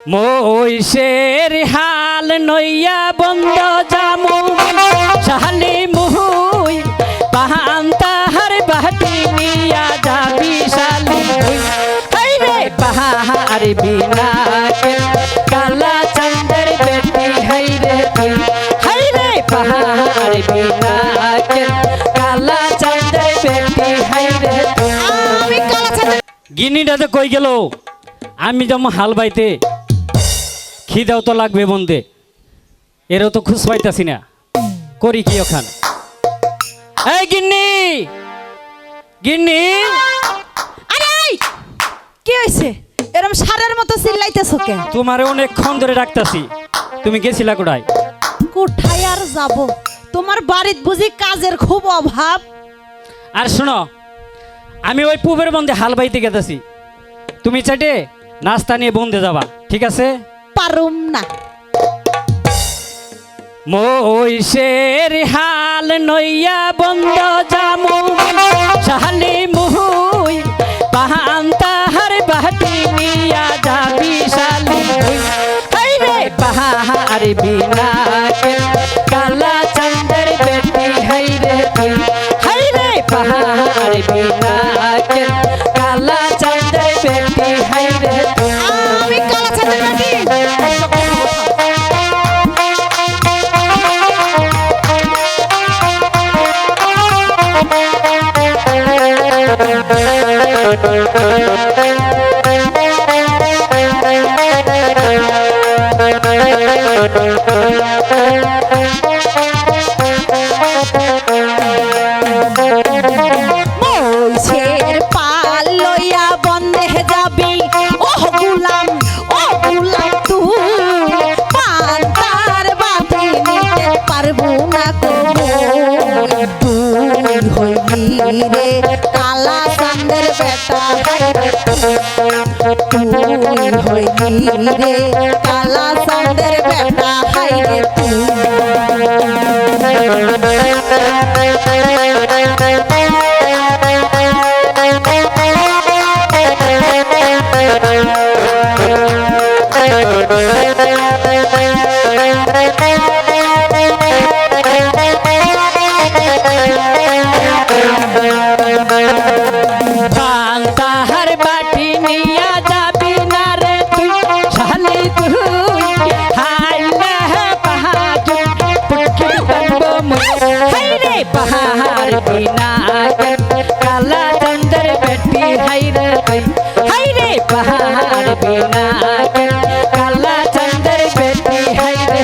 মহিষের হাল নইয়া বন্ধ জামু শাহালি মুহুই পাহান তাহার বাটি নিয়া যাবি শালি হাই রে পাহাড় বিনা কালা চন্দ্র বেটি হাই রে তুই হাই রে পাহাড় বিনা কালা চন্দ্র বেটি হাই রে তুই। আমি কালা চন্দ্র গিনিটাতে কই গেল আমি যেমন হাল বাইতে খিদাও তো লাগবে বন্ধে এরও তো খুশ পাইতাছি না করি কি ওখান এই গিন্নি গিন্নি আরে এই, কি হইছে এরকম সারের মতো চিল্লাইতেছো কেন? তোমারে অনেকক্ষণ ধরে ডাকতাছি তুমি গেছিলা কোথায়? কোথায় আর যাব, তোমার বাড়িতে বুঝি কাজের খুব অভাব। আর শোনো আমি ওই পুবের বন্ধে হাল বাইতে গেতাছি তুমি চাইতে নাস্তা নিয়ে বন্ধে যাবা ঠিক আছে? পারুম না। মহিষের হাল নইয়া বন্ধ জামু শাহালি মুহুই পাহান তাহার বাটি নিয়া যাবি শালি হাই রে পাহাড় বিনা কালা চন্দ্র বেটি হাই রে তুই হাই রে পাহাড় বিনা কালা চন্দ্র বেটি হাই রে তুই। আমি কালা চন্দ্র বেটি। মহিষের পাল লইয়া বন্ধে যাবি ওহ গুলাম তুই পান তার বাটি নিতে পারবো না তুই হইলি রে কালা চাঁদের বেটা তুই হইলি রে কালা চাঁদের বেটা হাই রে তুই। পান তাহার বাটি নিয়া যাবি না রে তুই শালি তুই হাই রে পাহাড় পুটকি বলবো মুই হাই রে পাহাড় বিনা কালা চন্দ্র বেটি হাই রে তুই হাই রে পাহাড় বিনা কালা চন্দ্র বেটি হাই রে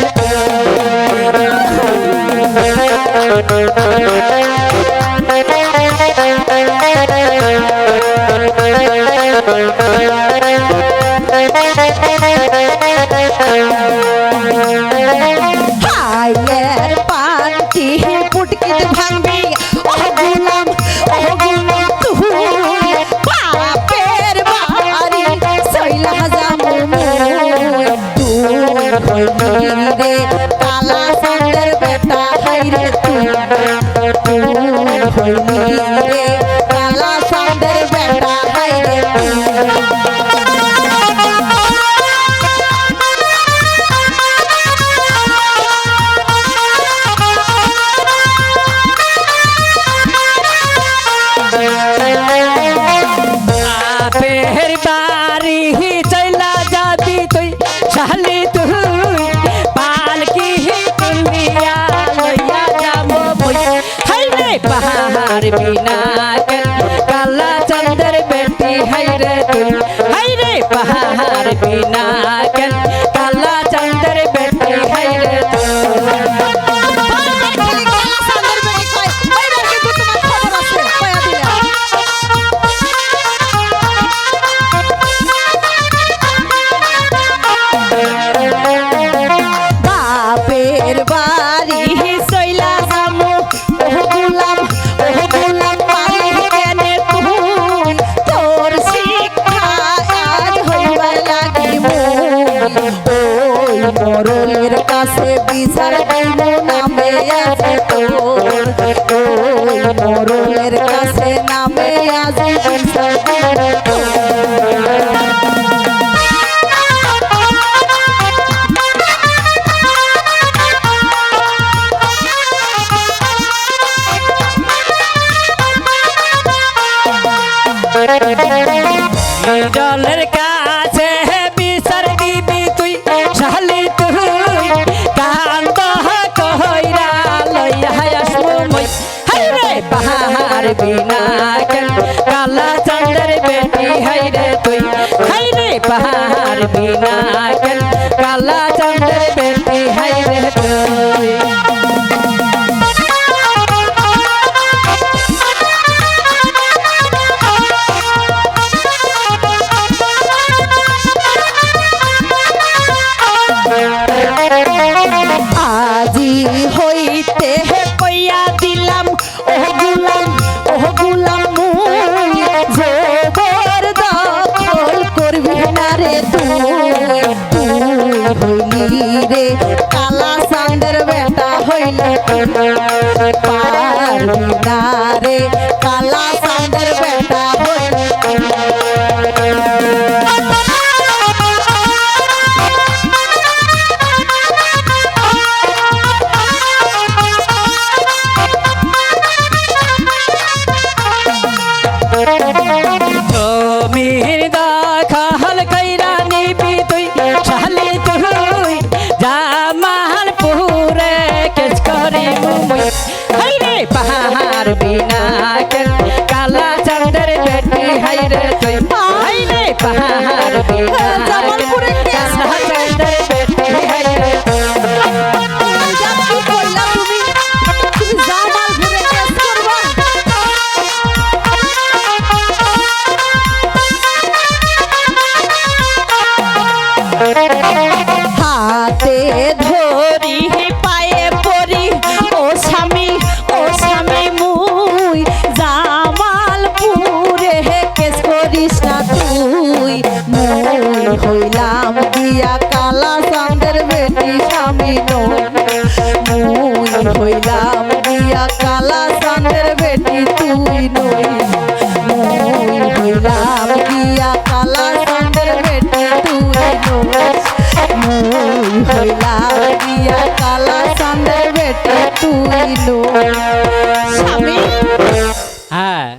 হাইয়ের পানটি পুটকিত ভাঙবি ওহ গুলাম তুই বাপের বাড়ি সইলা যামু তুই হইলি রে কালা চাঁদের বেটা হাই রে তুই হইলি রে কালা চাঁদের বেটা হাই রে তুই। বাপের বাড়ি চইলা যাবি তুই শালি তুই পালকি তুলিয়া লইয়া যাবো বই হাই রে পাহাড় বিনা কালা চন্দ্র বেটি হাই রে তুই হাই রে পাহাড় বিনা কালা চন্দ্র বেটি হাই রে তুই। বাপের বাড়ি সইলা যামু ওহ গুলাম পাই কেনে তুই তোর শিক্ষা আজ হইবার লাগিব ওই মরলের কাছে বিচার দিব নামে আছে তোর ওই মরলের কাছে নামে আছে বিচার দিব তোর। বিনা কেন কালা চাঁদের বেটি হাই রে তুই আজি হইতে কইয়া দিলাম ও গুলাম মুই জবর দখল করবি না রে তুই হইলি রে কালা সান্দের বেটা হইলি পারবি না রে কালা সান্দের বেটা হইলি জমির দাখাল কইরা নিবি তুই শালি তুই জামাল পুরে কেস করি মুই হাই রে পাহাড় বিনা কেন কালা চাঁদের বেটি হাই রে তুই হাই রে পাহাড় বিনা জামালপুরে কেস কালা চাঁদের বেটি হাই রে কি কইলা তুমি জামালপুরে কেস করবা হাতে ধরি পায়ে পরি ও স্বামী মুই জামালপুরে কেস করিস না তুই মুই হইলাম দিয়া কালা চাঁদের বেটি স্বামী নই মুই হইলাম দিয়া কালা চাঁদের বেটি তুই নই মুই হইলাম দিয়া কালা চাঁদের বেটি তুই নই মুই হইলাম দিয়া কালা চাঁদের বেটি তুই নই স্বামী হ্যাঁ